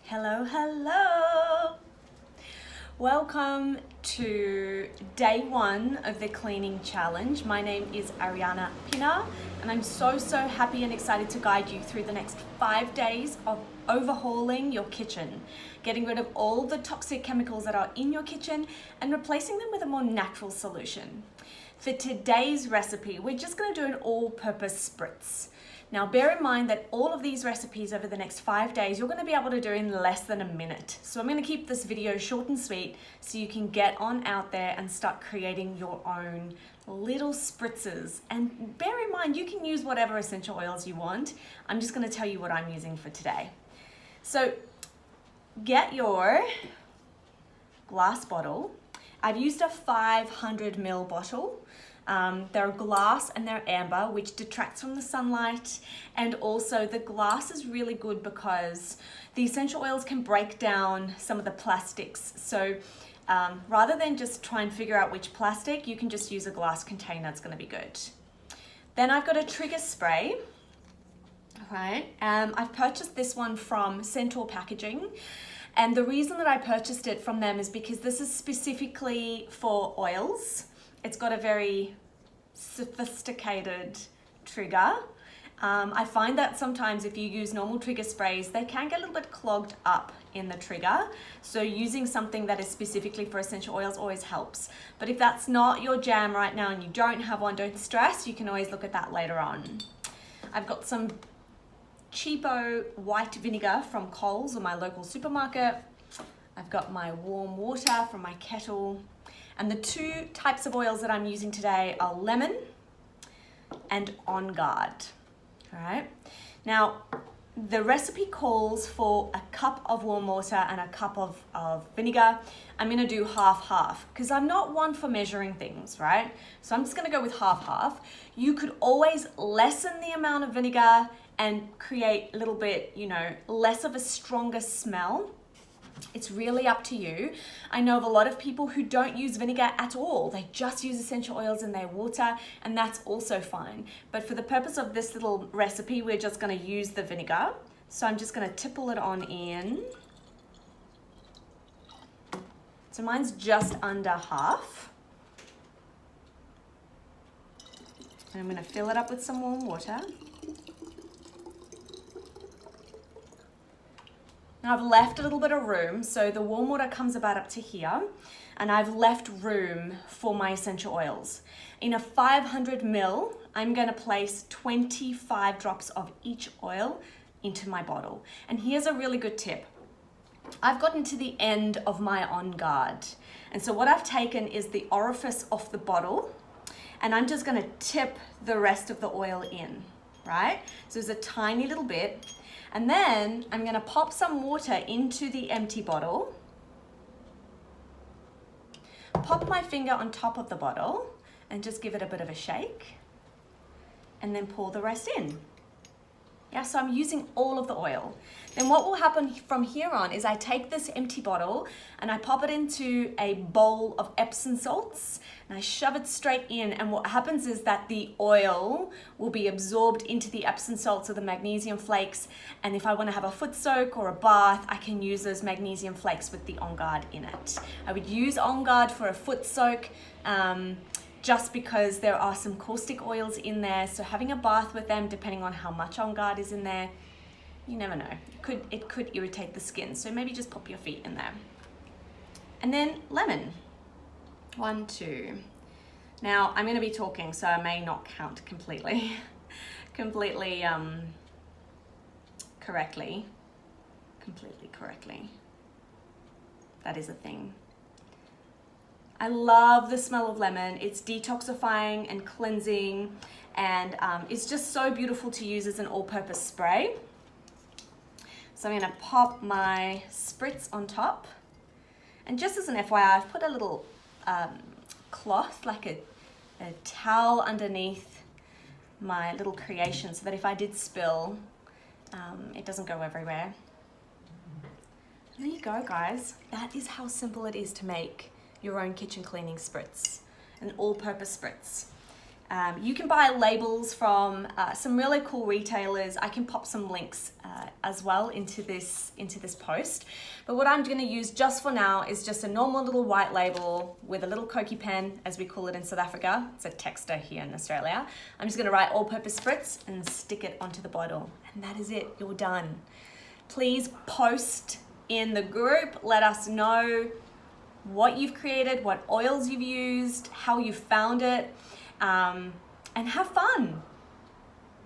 Hello, hello. Welcome to day one of the cleaning challenge. My name is Ariana Pina, and I'm so happy and excited to guide you through the next 5 days of overhauling your kitchen, getting rid of all the toxic chemicals that are in your kitchen and replacing them with a more natural solution. For today's recipe, we're just going to do an all-purpose spritz. Now, bear in mind that all of these recipes over the next 5 days, you're going to be able to do in less than a minute. So I'm going to keep this video short and sweet so you can get on out there and start creating your own little spritzes. And bear in mind, you can use whatever essential oils you want. I'm just going to tell you what I'm using for today. So get your glass bottle. I've used a 500 ml bottle. They're glass and they're amber, which detracts from the sunlight. And also the glass is really good because the essential oils can break down some of the plastics. So rather than just try and figure out which plastic, you can just use a glass container. It's going to be good. Then I've got a trigger spray. All right. I've purchased this one from Centaur Packaging. And the reason that I purchased it from them is because this is specifically for oils. It's got a very sophisticated trigger. I find that sometimes if you use normal trigger sprays, they can get a little bit clogged up in the trigger. So using something that is specifically for essential oils always helps. But if that's not your jam right now and you don't have one, don't stress. You can always look at that later on. I've got some cheapo white vinegar from Coles or my local supermarket. I've got my warm water from my kettle. And the two types of oils that I'm using today are lemon and On Guard. All right. Now, the recipe calls for a cup of warm water and a cup of vinegar. I'm going to do half-half because I'm not one for measuring things, right? So I'm just going to go with half-half. You could always lessen the amount of vinegar and create a little bit, less of a stronger smell. It's really up to you. I know of a lot of people who don't use vinegar at all. They just use essential oils in their water, and that's also fine. But for the purpose of this little recipe, we're just going to use the vinegar. So I'm just going to tipple it on in. So mine's just under half. And I'm going to fill it up with some warm water. Now I've left a little bit of room, so the warm water comes about up to here, and I've left room for my essential oils. In a 500 ml, I'm going to place 25 drops of each oil into my bottle. And here's a really good tip. I've gotten to the end of my On Guard, and so what I've taken is the orifice off the bottle, and I'm just going to tip the rest of the oil in, right? So there's a tiny little bit. And then I'm going to pop some water into the empty bottle, pop my finger on top of the bottle and just give it a bit of a shake, and then pour the rest in. Yeah, so I'm using all of the oil. Then what will happen from here on is I take this empty bottle and I pop it into a bowl of Epsom salts and I shove it straight in, and what happens is that the oil will be absorbed into the Epsom salts or the magnesium flakes, and if I want to have a foot soak or a bath, I can use those magnesium flakes with the On Guard in it. I would use On Guard for a foot soak, just because there are some caustic oils in there. So having a bath with them, depending on how much On Guard is in there, you never know. It could irritate the skin. So maybe just pop your feet in there. And then lemon. 1, 2. Now I'm going to be talking, so I may not count completely correctly. That is a thing. I love the smell of lemon. It's detoxifying and cleansing, and it's just so beautiful to use as an all-purpose spray. So I'm going to pop my spritz on top. And just as an FYI, I've put a little cloth, like a towel underneath my little creation so that if I did spill, it doesn't go everywhere. And there you go, guys. That is how simple it is to make your own kitchen cleaning spritz, an all-purpose spritz. You can buy labels from some really cool retailers. I can pop some links as well into this post. But what I'm going to use just for now is just a normal little white label with a little Koki pen, as we call it in South Africa. It's a texter here in Australia. I'm just going to write all-purpose spritz and stick it onto the bottle. And that is it. You're done. Please post in the group. Let us know what you've created, what oils you've used, how you found it. And have fun.